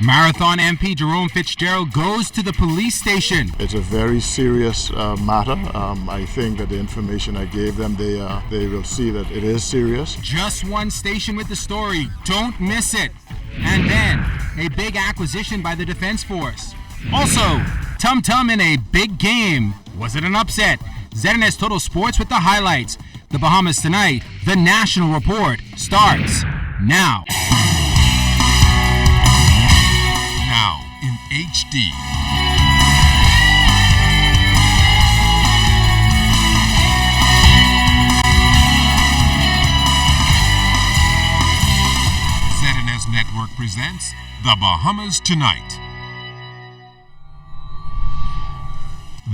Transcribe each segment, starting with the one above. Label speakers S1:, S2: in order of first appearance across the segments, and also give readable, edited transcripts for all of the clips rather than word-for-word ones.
S1: Marathon MP Jerome Fitzgerald goes to the police station.
S2: It's a very serious matter. I think that the information I gave them, they will see that it is serious.
S1: Just one station with the story. Don't miss it. And then, a big acquisition by the Defense Force. Also, Tum Tum in a big game. Was it an upset? ZNS Total Sports with the highlights. The Bahamas Tonight, the National Report, starts now.
S3: Now in HD. ZNS Network presents The Bahamas Tonight.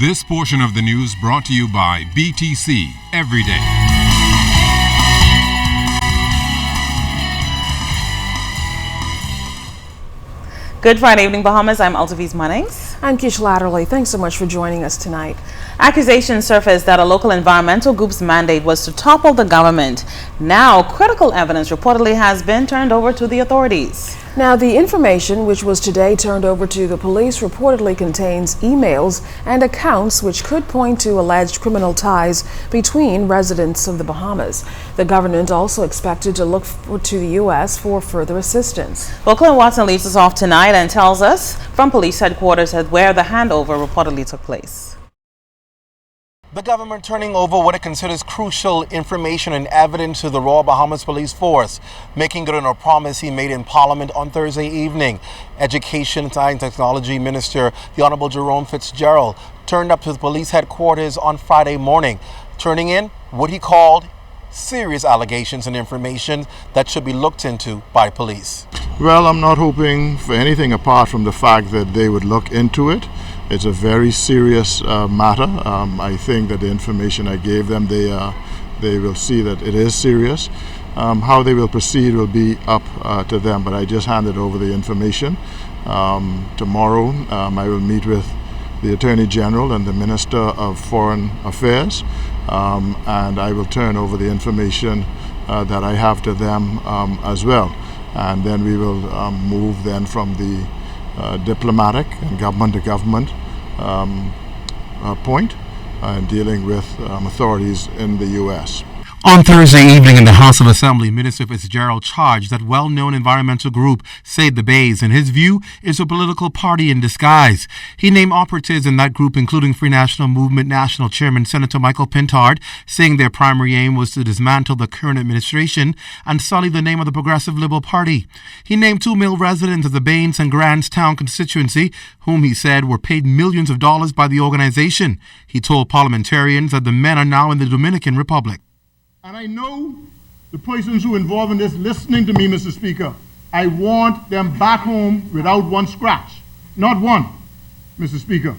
S3: This portion of the news brought to you by BTC Every Day.
S4: Good Friday evening, Bahamas. I'm Altaviz Munnings.
S5: I'm Kish Latterly. Thanks so much for joining us tonight.
S4: Accusations surfaced that a local environmental group's mandate was to topple the government. Now, critical evidence reportedly has been turned over to the authorities.
S5: Now, the information, which was today turned over to the police, reportedly contains emails and accounts which could point to alleged criminal ties between residents of the Bahamas. The government also expected to look to the U.S. for further assistance.
S4: Well, Clint Watson leaves us off tonight and tells us from police headquarters where the handover reportedly took place.
S6: The government turning over what it considers crucial information and evidence to the Royal Bahamas Police Force, making good on a promise he made in Parliament on Thursday evening. Education, Science and Technology Minister, the Honorable Jerome Fitzgerald, turned up to the police headquarters on Friday morning, turning in what he called serious allegations and information that should be looked into by police.
S2: Well, I'm not hoping for anything apart from the fact that they would look into it. It's a very serious matter. I think that the information I gave them, they will see that it is serious. How they will proceed will be up to them, but I just handed over the information. Tomorrow I will meet with the Attorney General and the Minister of Foreign Affairs, and I will turn over the information that I have to them as well. And then we will move then from the diplomatic and government to government point dealing with authorities in the U.S.
S1: On Thursday evening in the House of Assembly, Minister Fitzgerald charged that well-known environmental group Save the Bays, in his view, is a political party in disguise. He named operatives in that group, including Free National Movement National Chairman Senator Michael Pintard, saying their primary aim was to dismantle the current administration and sully the name of the Progressive Liberal Party. He named 2 male residents of the Baines and Grants Town constituency, whom he said were paid millions of dollars by the organization. He told parliamentarians that the men are now in the Dominican Republic.
S7: And I know the persons who are involved in this listening to me, Mr. Speaker. I want them back home without one scratch. Not one, Mr. Speaker.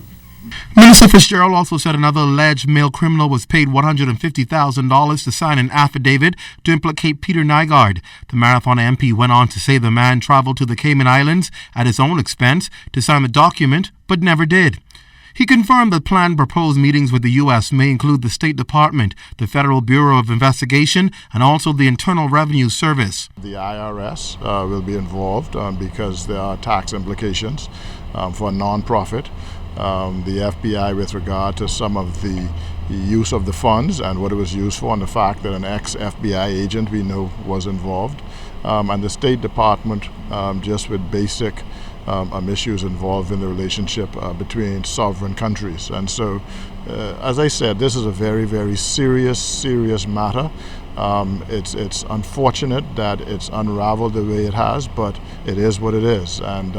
S1: Minister Fitzgerald also said another alleged male criminal was paid $150,000 to sign an affidavit to implicate Peter Nygaard. The Marathon MP went on to say the man traveled to the Cayman Islands at his own expense to sign the document, but never did. He confirmed that planned proposed meetings with the U.S. may include the State Department, the Federal Bureau of Investigation, and also the Internal Revenue Service.
S2: The IRS will be involved because there are tax implications for a non-profit. The FBI with regard to some of the use of the funds and what it was used for, and the fact that an ex-FBI agent we know was involved. And the State Department just with basic issues involved in the relationship between sovereign countries. And so, as I said, this is a very, very serious matter. It's unfortunate that it's unraveled the way it has, but it is what it is. And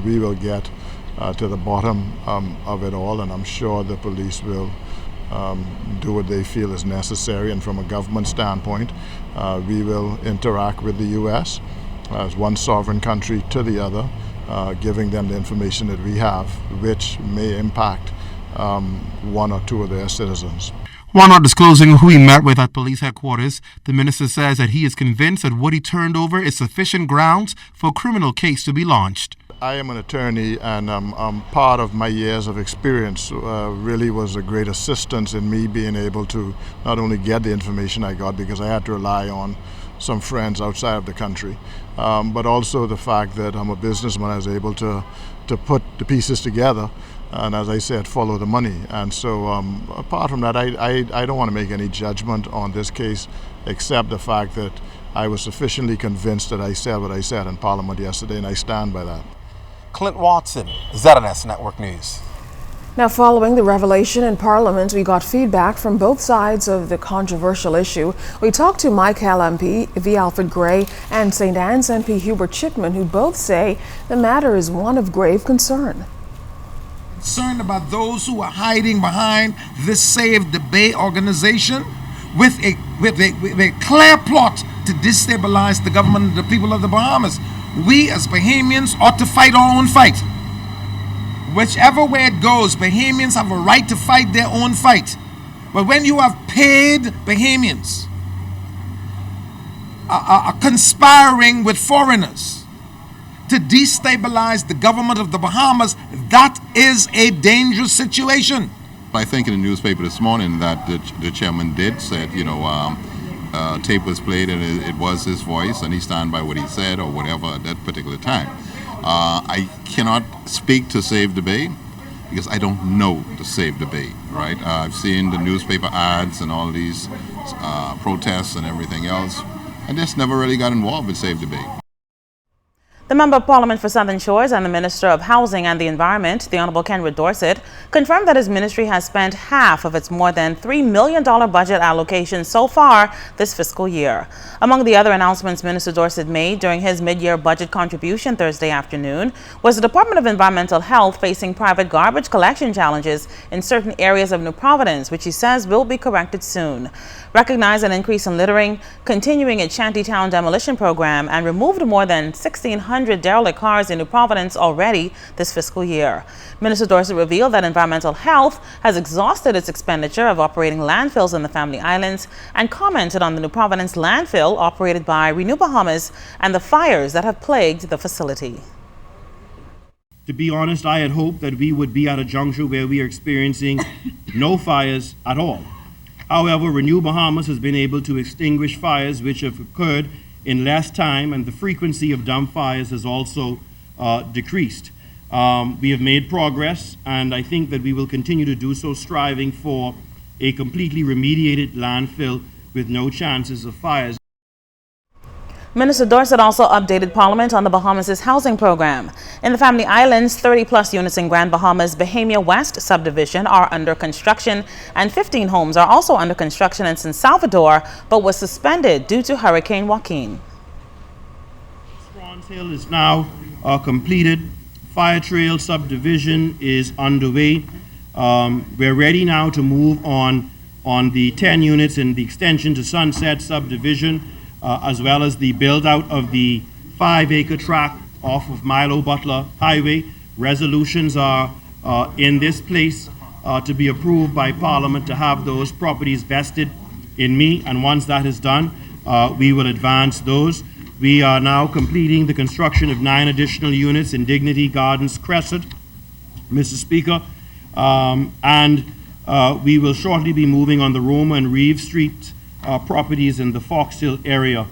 S2: we will get to the bottom of it all, and I'm sure the police will do what they feel is necessary. And from a government standpoint, we will interact with the U.S. as one sovereign country to the other, giving them the information that we have, which may impact one or two of their citizens.
S1: While not disclosing who he met with at police headquarters, the minister says that he is convinced that what he turned over is sufficient grounds for a criminal case to be launched.
S2: I am an attorney, and part of my years of experience really was a great assistance in me being able to not only get the information I got, because I had to rely on some friends outside of the country, but also the fact that I'm a businessman. I was able to put the pieces together, and as I said, follow the money. And so apart from that, I don't want to make any judgment on this case, except the fact that I was sufficiently convinced that I said what I said in Parliament yesterday, and I stand by that.
S6: Clint Watson, ZNS Network News.
S5: Now, following the revelation in Parliament, we got feedback from both sides of the controversial issue. We talked to Mike Hill MP, V. Alfred Gray, and St. Anne's MP Hubert Chipman, who both say the matter is one of grave concern.
S8: Concerned about those who are hiding behind this Save the Bay organization with a clear plot to destabilize the government and the people of the Bahamas. We as Bahamians ought to fight our own fight. Whichever way it goes, Bahamians have a right to fight their own fight. But when you have paid Bahamians conspiring with foreigners to destabilize the government of the Bahamas, that is a dangerous situation.
S9: I think in the newspaper this morning that the chairman did said, tape was played and it was his voice and he stand by what he said or whatever at that particular time. I cannot speak to Save the Bay because I don't know to Save the Bay, right? I've seen the newspaper ads and all these protests and everything else. I just never really got involved with Save the Bay.
S4: The Member of Parliament for Southern Shores and the Minister of Housing and the Environment, the Honorable Kenwood Dorset, confirmed that his ministry has spent half of its more than $3 million budget allocation so far this fiscal year. Among the other announcements Minister Dorset made during his mid-year budget contribution Thursday afternoon was the Department of Environmental Health facing private garbage collection challenges in certain areas of New Providence, which he says will be corrected soon. Recognized an increase in littering, continuing its shantytown demolition program, and removed more than 1,600 derelict cars in New Providence already this fiscal year. Minister Dorset revealed that Environmental Health has exhausted its expenditure of operating landfills in the Family Islands and commented on the New Providence landfill operated by Renew Bahamas and the fires that have plagued the facility.
S10: To be honest, I had hoped that we would be at a juncture where we are experiencing no fires at all. However, Renew Bahamas has been able to extinguish fires which have occurred in less time, and the frequency of dump fires has also decreased. We have made progress, and I think that we will continue to do so, striving for a completely remediated landfill with no chances of fires.
S4: Minister Dorset also updated Parliament on the Bahamas' housing program. In the Family Islands, 30-plus units in Grand Bahama's Bahamian West subdivision are under construction, and 15 homes are also under construction in San Salvador, but was suspended due to Hurricane Joaquin.
S10: Swans Hill is now completed. Fire Trail subdivision is underway. We're ready now to move on the 10 units in the extension to Sunset subdivision, as well as the build-out of the 5-acre tract off of Milo Butler Highway. Resolutions are in this place to be approved by Parliament to have those properties vested in me, and once that is done, we will advance those. We are now completing the construction of 9 additional units in Dignity Gardens Crescent, Mr. Speaker, and we will shortly be moving on the Roma and Reeve Street properties in the Fox Hill area